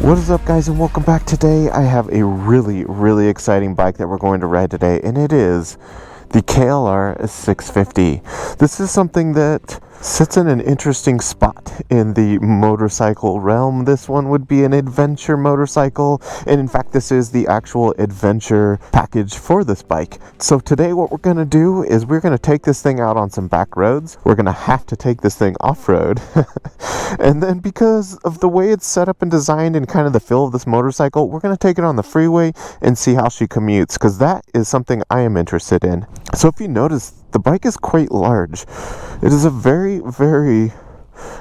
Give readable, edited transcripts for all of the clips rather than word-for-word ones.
What is up, guys, and welcome back. Today I have a really exciting bike that we're going to ride today, and it is the KLR650. This is something that sits in an interesting spot in the motorcycle realm. This one would be an adventure motorcycle, and in fact this is the actual adventure package for this bike. So today what we're going to do is we're going to take this thing out on some back roads. We're going to have to take this thing off-road. And then because of the way it's set up and designed and kind of the feel of this motorcycle, we're going to take it on the freeway and see how she commutes, because that is something I am interested in. So if you notice, the bike is quite large. It is a very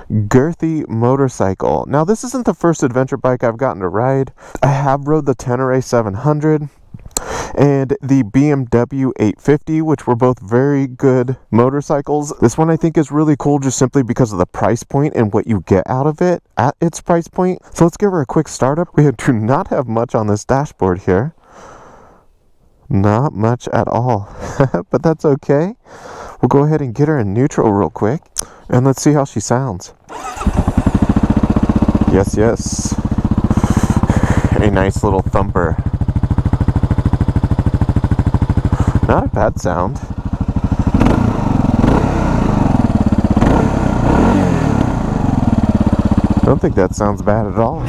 girthy motorcycle. Now, this isn't the first adventure bike I've gotten to ride. I have rode the Tenere 700 and the BMW 850, which were both very good motorcycles. This one I think is really cool just simply because of the price point and what you get out of it at its price point. So let's give her a quick startup. We do not have much on this dashboard here. Not much at all. But that's okay. We'll go ahead and get her in neutral real quick, and let's see how she sounds. Yes. A nice little thumper. Not a bad sound. I don't think that sounds bad at all.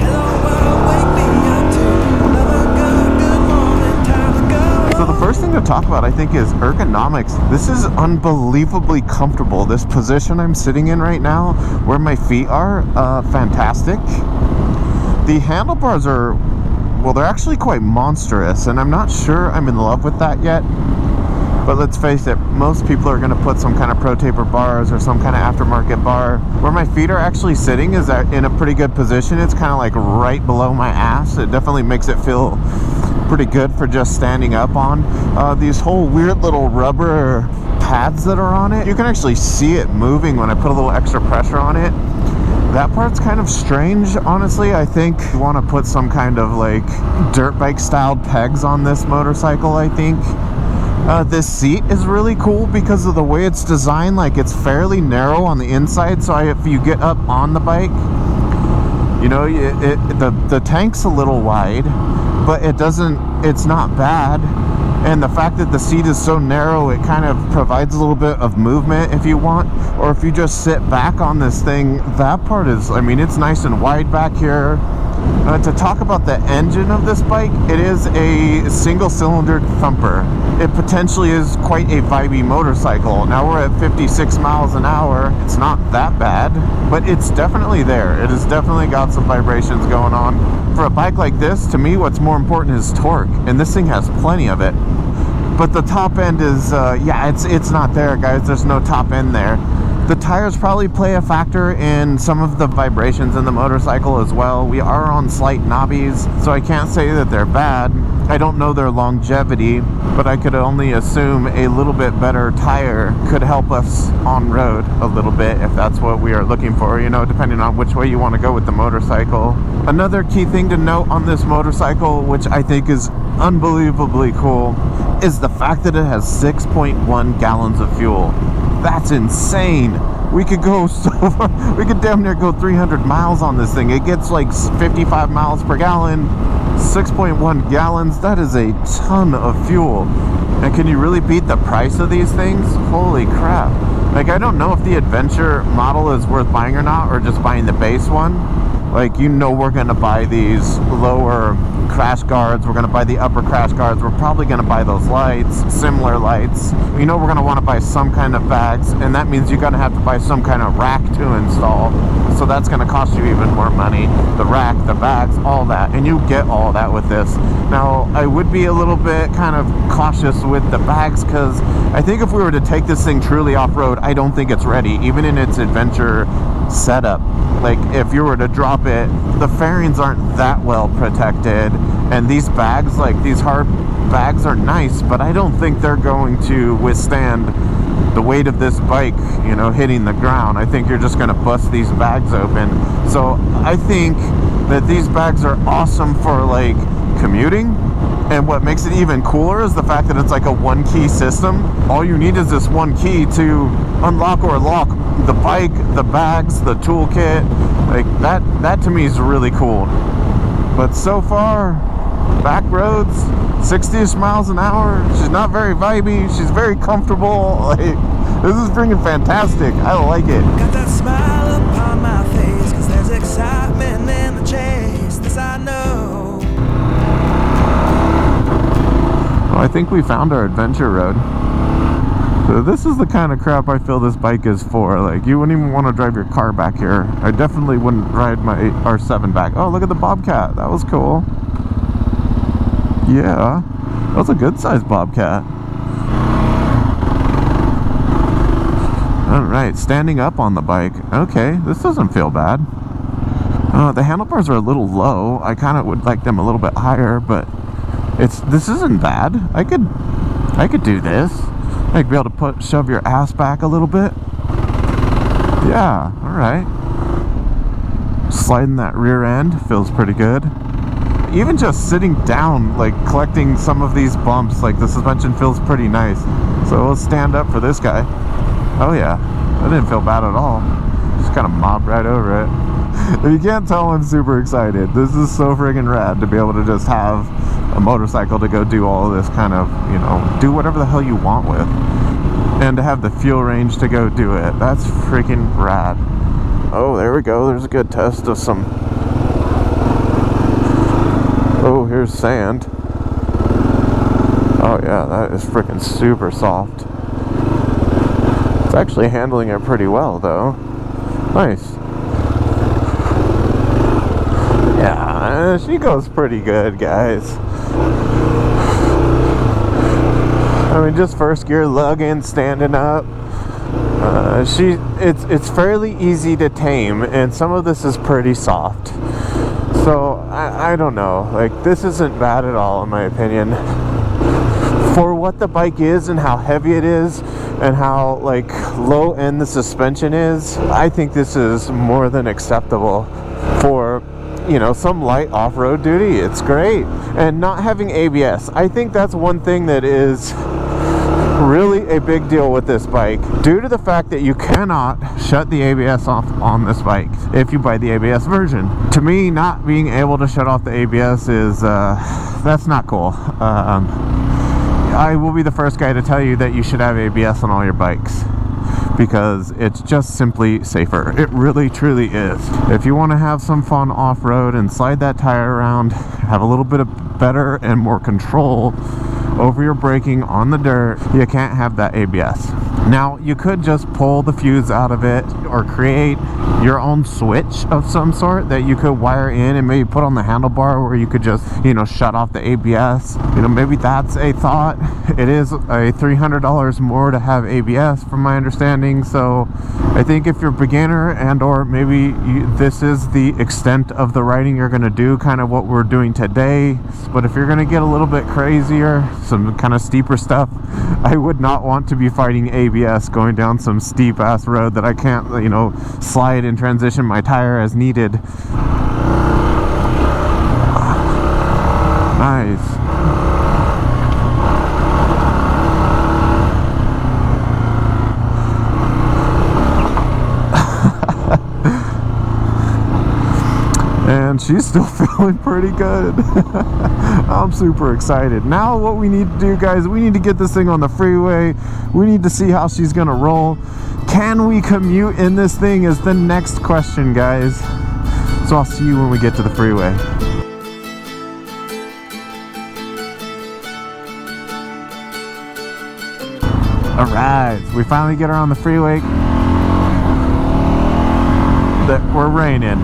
So the first thing to talk about, I think, is ergonomics. This is unbelievably comfortable. This position I'm sitting in right now, where my feet are, fantastic. The handlebars are, well, they're actually quite monstrous, and I'm not sure I'm in love with that yet. But let's face it, most people are going to put some kind of pro taper bars or some kind of aftermarket bar. Where my feet are actually sitting is in a pretty good position. It's kind of like right below my ass. It definitely makes it feel pretty good for just standing up on. These whole weird little rubber pads that are on it, you can actually see it moving when I put a little extra pressure on it. That part's kind of strange, honestly. I think you want to put some kind of like dirt bike styled pegs on this motorcycle, I think. This seat is really cool because of the way it's designed. Like, it's fairly narrow on the inside, so if you get up on the bike, you know, the tank's a little wide, but it's not bad. And the fact that the seat is so narrow, it kind of provides a little bit of movement if you want. Or if you just sit back on this thing, that part is, I mean, it's nice and wide back here. To talk about the engine of this bike, it is a single-cylinder thumper. It potentially is quite a vibey motorcycle. Now we're at 56 miles an hour. It's not that bad, but it's definitely there. It has definitely got some vibrations going on. For a bike like this, to me, what's more important is torque, and this thing has plenty of it. But the top end is, it's not there, guys. There's no top end there. The tires probably play a factor in some of the vibrations in the motorcycle as well. We are on slight knobbies, so I can't say that they're bad. I don't know their longevity, but I could only assume a little bit better tire could help us on road a little bit if that's what we are looking for, you know, depending on which way you want to go with the motorcycle. Another key thing to note on this motorcycle, which I think is unbelievably cool, is the fact that it has 6.1 gallons of fuel. That's insane. We could go we could damn near go 300 miles on this thing. It gets like 55 miles per gallon, 6.1 gallons. That is a ton of fuel. And can you really beat the price of these things? Holy crap. Like, I don't know if the adventure model is worth buying or not, or just buying the base one. Like, you know, we're going to buy these lower crash guards. We're going to buy the upper crash guards. We're probably going to buy those lights, similar lights. You know, we're going to want to buy some kind of bags, and that means you're going to have to buy some kind of rack to install. So that's going to cost you even more money. The rack, the bags, all that. And you get all that with this. Now, I would be a little bit kind of cautious with the bags, because I think if we were to take this thing truly off-road, I don't think it's ready, even in its adventure setup. Like, if you were to drop it, the fairings aren't that well protected, and these bags, like these hard bags, are nice, but I don't think they're going to withstand the weight of this bike, you know, hitting the ground. I think you're just going to bust these bags open. So I think that these bags are awesome for like commuting. And what makes it even cooler is the fact that it's like a one-key system. All you need is this one key to unlock or lock the bike, the bags, the toolkit. Like that to me is really cool. But so far, back roads, 60-ish miles an hour. She's not very vibey. She's very comfortable. Like, this is freaking fantastic. I like it. Got that smile upon my face, 'cause there's excitement in the chase. This I know. Well, I think we found our adventure road. So this is the kind of crap I feel this bike is for. Like, you wouldn't even want to drive your car back here. I definitely wouldn't ride my R7 back. Oh, look at the Bobcat. That was cool. Yeah, that was a good sized Bobcat. Alright, standing up on the bike. Okay, this doesn't feel bad. The handlebars are a little low. I kind of would like them a little bit higher, but this isn't bad. I could do this. Like, be able to shove your ass back a little bit. Yeah, alright. Sliding that rear end feels pretty good. Even just sitting down, like collecting some of these bumps, like the suspension feels pretty nice. So we'll stand up for this guy. Oh yeah, that didn't feel bad at all. Just kind of mobbed right over it. If you can't tell, I'm super excited. This is so friggin' rad to be able to just have a motorcycle to go do all of this kind of, you know, do whatever the hell you want with. And to have the fuel range to go do it. That's freaking rad. Oh, there we go. There's a good test of some... Oh, here's sand. Oh yeah, that is freaking super soft. It's actually handling it pretty well though. Nice. Yeah, she goes pretty good, guys. I mean, just first gear lugging, standing up. It's fairly easy to tame, and some of this is pretty soft. So I don't know. Like, this isn't bad at all in my opinion. For what the bike is and how heavy it is and how like low end the suspension is, I think this is more than acceptable for, you know, some light off-road duty. It's great. And not having ABS, I think that's one thing that is really a big deal with this bike, due to the fact that you cannot shut the ABS off on this bike if you buy the ABS version. To me, not being able to shut off the ABS is that's not cool. I will be the first guy to tell you that you should have ABS on all your bikes, because it's just simply safer. It really truly is. If you want to have some fun off-road and slide that tire around, have a little bit of better and more control over your braking on the dirt, you can't have that ABS. Now, you could just pull the fuse out of it or create your own switch of some sort that you could wire in and maybe put on the handlebar, where you could just, you know, shut off the ABS. You know, maybe that's a thought. It is a $300 more to have ABS from my understanding. So I think if you're a beginner, and or maybe this is the extent of the riding you're going to do, kind of what we're doing today. But if you're going to get a little bit crazier, some kind of steeper stuff, I would not want to be fighting ABS going down some steep ass road that I can't, you know, slide and transition my tire as needed. Nice. And she's still feeling pretty good. I'm super excited. Now what we need to do, guys, we need to get this thing on the freeway. We need to see how she's gonna roll. Can we commute in this thing is the next question, guys. So I'll see you when we get to the freeway. All right, we finally get her on the freeway. We're raining,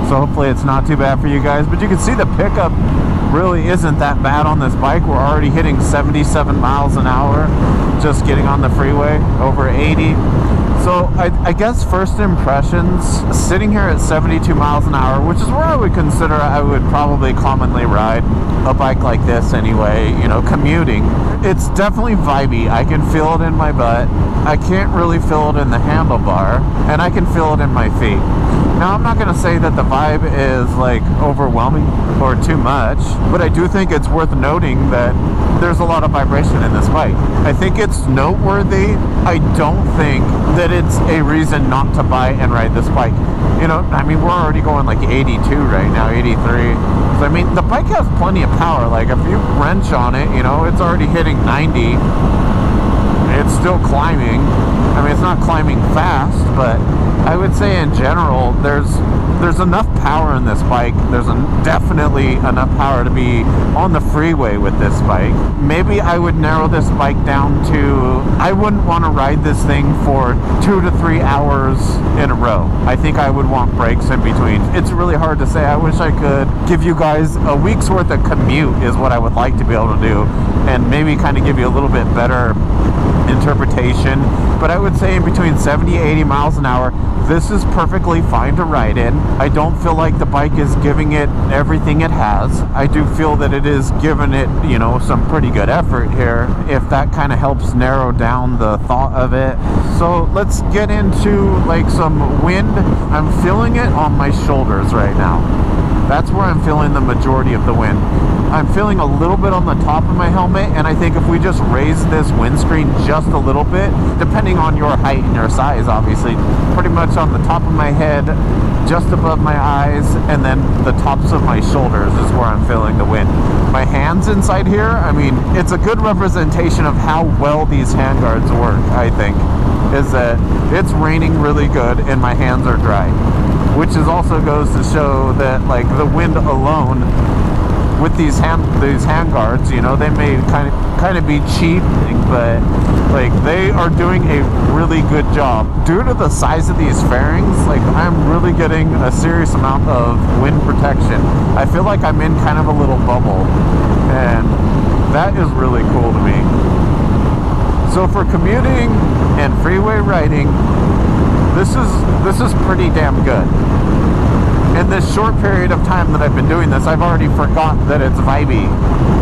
so hopefully it's not too bad for you guys. But you can see the pickup really isn't that bad on this bike. We're already hitting 77 miles an hour just getting on the freeway, over 80. So I guess first impressions, sitting here at 72 miles an hour, which is where I would consider I would probably commonly ride a bike like this anyway, you know, commuting. It's definitely vibey. I can feel it in my butt. I can't really feel it in the handlebar, and I can feel it in my feet. Now, I'm not going to say that the vibe is like overwhelming or too much, but I do think it's worth noting that there's a lot of vibration in this bike. I think it's noteworthy. I don't think that it's a reason not to buy and ride this bike. You know, I mean, we're already going like 82 right now, 83. So, I mean, the bike has plenty of power. Like, if you wrench on it, you know, it's already hitting 90. It's still climbing. I mean, it's not climbing fast, but I would say in general, there's enough power in this bike. There's definitely enough power to be on the freeway with this bike. Maybe I would narrow this bike down to, I wouldn't want to ride this thing for 2 to 3 hours in a row. I think I would want breaks in between. It's really hard to say. I wish I could give you guys a week's worth of commute is what I would like to be able to do, and maybe kind of give you a little bit better interpretation. But I would say in between 70 80 miles an hour, this is perfectly fine to ride in. I don't feel like the bike is giving it everything it has. I do feel that it is giving it, you know, some pretty good effort here, if that kind of helps narrow down the thought of it. So let's get into like some wind. I'm feeling it on my shoulders right now. That's where I'm feeling the majority of the wind. I'm feeling a little bit on the top of my helmet, and I think if we just raise this windscreen just a little bit, depending on your height and your size, obviously, pretty much on the top of my head, just above my eyes, and then the tops of my shoulders is where I'm feeling the wind. My hands inside here, I mean, it's a good representation of how well these handguards work, I think, is that it's raining really good and my hands are dry, which is also goes to show that like the wind alone with these handguards, you know, they may kind of be cheap, but like they are doing a really good job. Due to the size of these fairings, like I'm really getting a serious amount of wind protection. I feel like I'm in kind of a little bubble, and that is really cool to me. So for commuting and freeway riding, this is pretty damn good. In this short period of time that I've been doing this, I've already forgotten that it's vibey.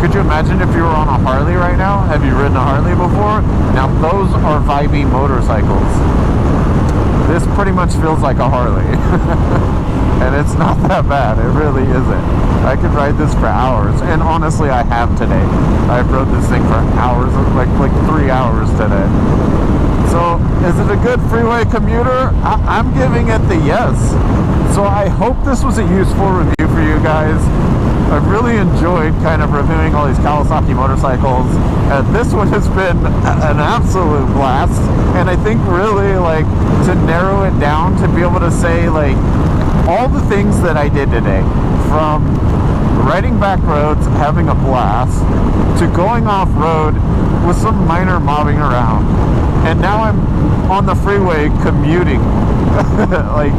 Could you imagine if you were on a Harley right now? Have you ridden a Harley before? Now those are vibey motorcycles. This pretty much feels like a Harley. And it's not that bad, it really isn't. I could ride this for hours, and honestly I have today. I've rode this thing for hours, like 3 hours today. So, is it a good freeway commuter? I'm giving it the yes. So I hope this was a useful review for you guys. I've really enjoyed kind of reviewing all these Kawasaki motorcycles. This one has been an absolute blast. And I think really like to narrow it down to be able to say like all the things that I did today, from riding back roads, having a blast, to going off road with some minor mobbing around. And now I'm on the freeway commuting. Like,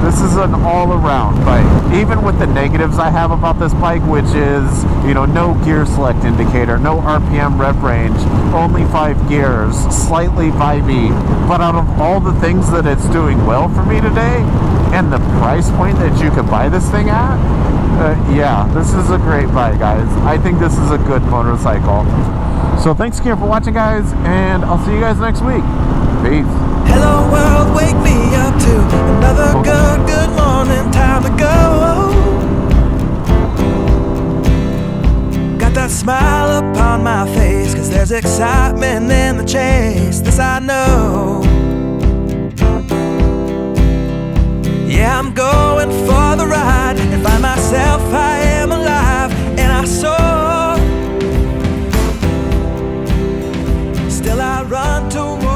this is an all-around bike. Even with the negatives I have about this bike, which is, you know, no gear select indicator, no RPM rev range, only 5 gears, slightly vibey. But out of all the things that it's doing well for me today, and the price point that you could buy this thing at, yeah, this is a great buy, guys. I think this is a good motorcycle. So thanks again for watching, guys, and I'll see you guys next week. Peace. Hello world, wake me up to another good morning, time to go. Got that smile upon my face, 'cause there's excitement in the chase, this I know. Yeah, I'm going for the ride, and find myself I am alive, and I soar. Still I run toward